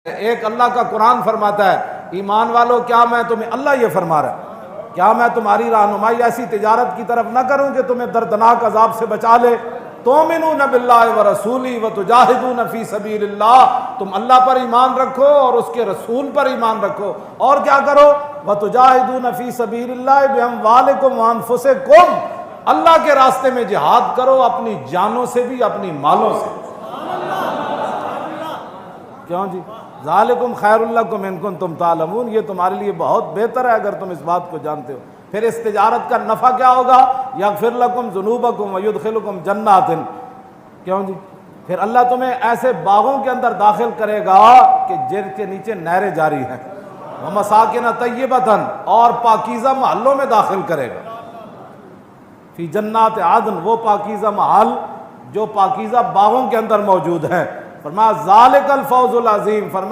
ایک اللہ کا قرآن فرماتا ہے ایمان والو کیا میں تمہیں، اللہ یہ فرما رہا ہے، کیا میں تمہاری رہنمائی ایسی تجارت کی طرف نہ کروں کہ تمہیں دردناک عذاب سے بچا لے؟ تؤمنون باللہ ورسولہ وتجاہدون فی سبیل اللہ، تم اللہ پر ایمان رکھو اور اس کے رسول پر ایمان رکھو، اور کیا کرو؟ وتجاہدون فی سبیل اللہ باموالکم وانفسکم، اللہ کے راستے میں جہاد کرو، اپنی جانوں سے بھی اپنی مالوں سے۔ کیوں جی؟ ذالکم خیر لکم ان کنتم تعلمون، یہ تمہارے لیے بہت بہتر ہے اگر تم اس بات کو جانتے ہو۔ پھر اس تجارت کا نفع کیا ہوگا؟ یغفر لکم ذنوبکم ویدخلکم جنات، کیوں جی؟ پھر اللہ تمہیں ایسے باغوں کے اندر داخل کرے گا کہ جن کے نیچے نہریں جاری ہیں، ومساکن طیبۃ، اور پاکیزہ محلوں میں داخل کرے گا، فی جنات عدن، وہ پاکیزہ محل جو پاکیزہ باغوں کے اندر موجود ہیں۔ فرمایا ذالک الفوز العظیم، فرمایا